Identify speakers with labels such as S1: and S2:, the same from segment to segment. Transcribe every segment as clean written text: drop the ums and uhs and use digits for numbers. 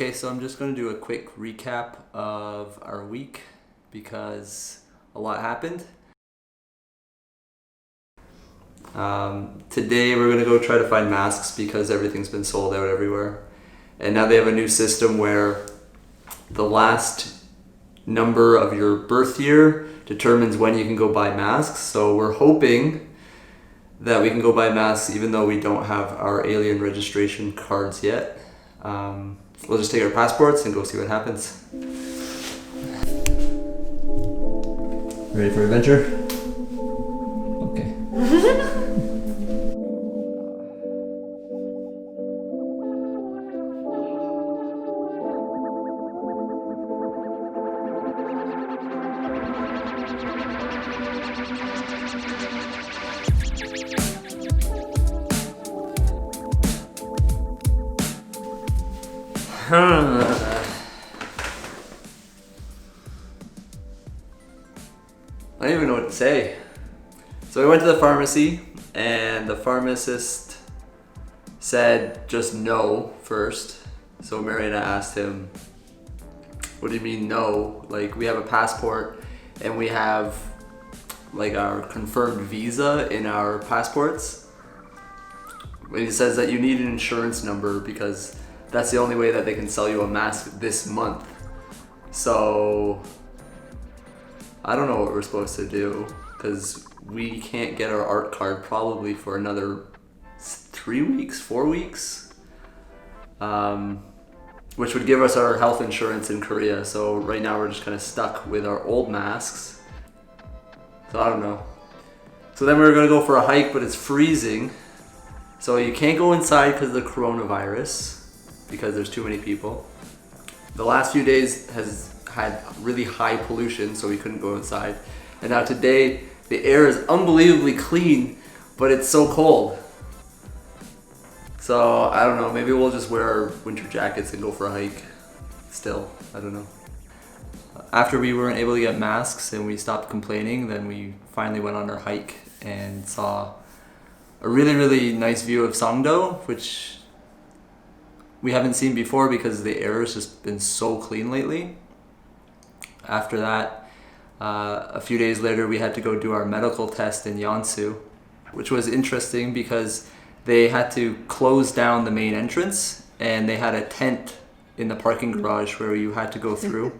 S1: Okay, so I'm just going to do a quick recap of our week because a lot happened. Today we're going to go try to find masks because everything's been sold out everywhere. And now they have a new system where the last number of your birth year determines when you can go buy masks. So we're hoping that we can go buy masks even though we don't have our alien registration cards yet. We'll just take our passports and go see what happens. Ready for adventure? Okay. I don't even know what to say. So we went to the pharmacy and the pharmacist said just no first. So Mariana asked him, what do you mean no? Like, we have a passport and we have like our confirmed visa in our passports. But he says that you need an insurance number because that's the only way that they can sell you a mask this month. So I don't know what we're supposed to do because we can't get our art card probably for another 3 weeks, 4 weeks, which would give us our health insurance in Korea. So right now we're just kind of stuck with our old masks. So I don't know. So then we're gonna go for a hike, but it's freezing. So you can't go inside because of the coronavirus, because there's too many people. The last few days has had really high pollution, so we couldn't go inside. And now today, the air is unbelievably clean, but it's so cold. So I don't know, maybe we'll just wear our winter jackets and go for a hike still, I don't know. After we weren't able to get masks and we stopped complaining, then we finally went on our hike and saw a really, really nice view of Songdo, which we haven't seen before because the air has just been so clean lately. After that, a few days later, we had to go do our medical test in Yeonsu, which was interesting because they had to close down the main entrance and they had a tent in the parking garage where you had to go through.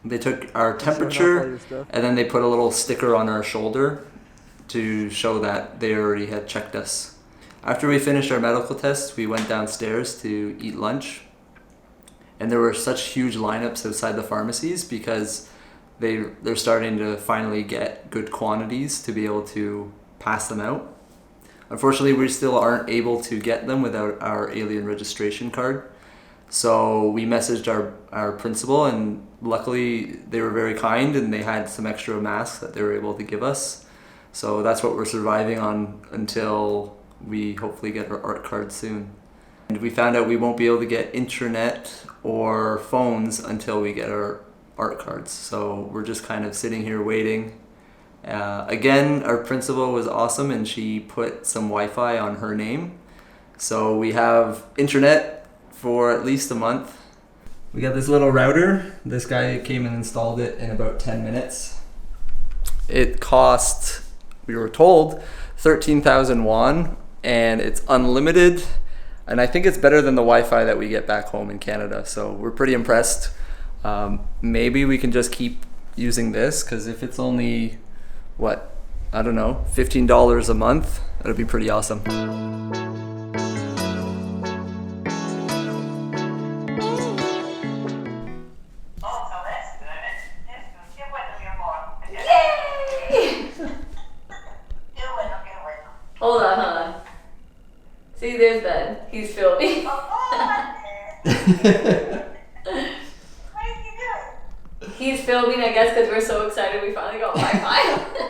S1: They took our temperature and then they put a little sticker on our shoulder to show that they already had checked us. After we finished our medical test, we went downstairs to eat lunch. And there were such huge lineups outside the pharmacies because they're starting to finally get good quantities to be able to pass them out. Unfortunately, we still aren't able to get them without our alien registration card. So we messaged our principal, and luckily they were very kind and they had some extra masks that they were able to give us. So that's what we're surviving on until we hopefully get our art card soon. And we found out we won't be able to get internet or phones until we get our art cards. So we're just kind of sitting here waiting. Again, our principal was awesome and she put some Wi-Fi on her name. So we have internet for at least a month. We got this little router. This guy came and installed it in about 10 minutes. It cost, we were told, 13,000 won, and it's unlimited. And I think it's better than the Wi-Fi that we get back home in Canada. So we're pretty impressed. Maybe we can just keep using this because if it's only, what, I don't know, $15 a month, that'd be pretty awesome.
S2: Hold on. See, there's Ben. He's filming. He's filming, I guess, because we're so excited we finally got Wi-Fi.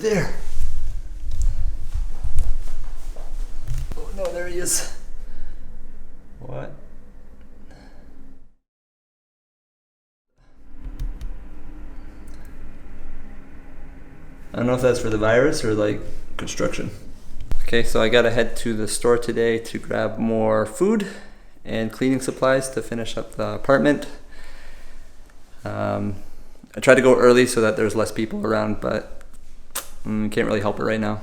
S1: there. Oh no, there he is. What? I don't know if that's for the virus or like construction. Okay, so I gotta head to the store today to grab more food and cleaning supplies to finish up the apartment. I tried to go early so that there's less people around, but can't really help it right now.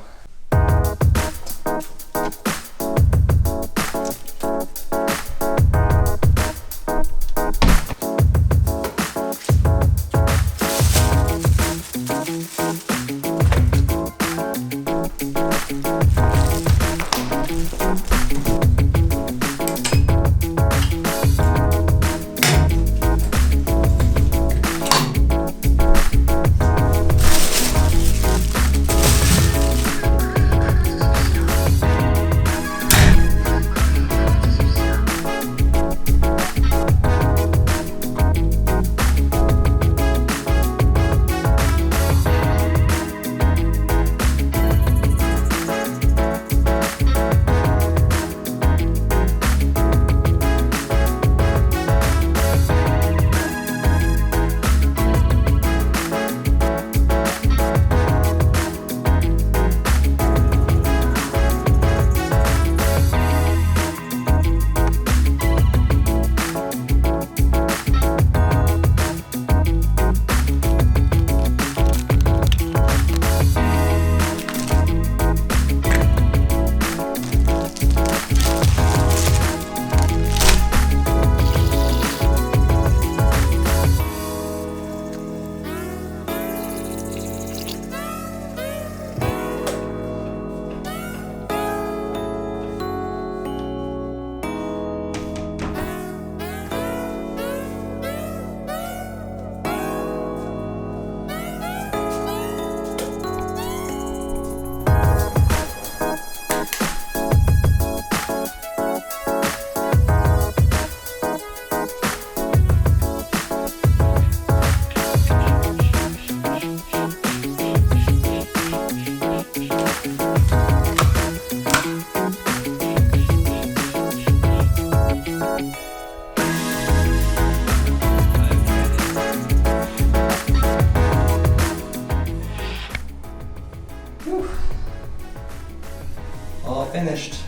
S1: All finished.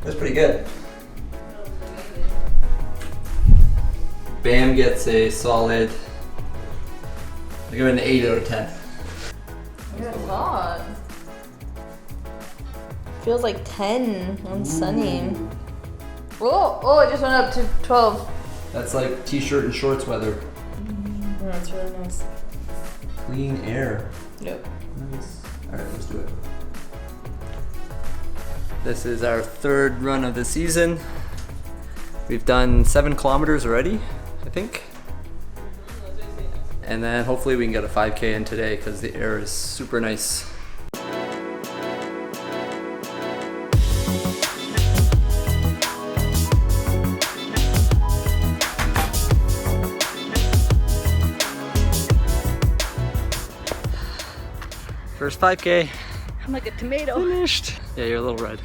S1: That's pretty good. Bam gets a solid, I give it an 8 out of 10.
S2: That's a lot.
S3: Feels like 10 on Sunny.
S2: Oh, it just went up to 12.
S1: That's like t-shirt and shorts weather.
S3: That's really nice.
S1: Clean air.
S3: Yep.
S1: Nice. Alright, let's do it. This is our third run of the season. We've done 7 kilometers already, I think. And then hopefully we can get a 5K in today because the air is super nice. First 5K.
S3: I'm like a tomato.
S1: Finished. Yeah, you're a little red.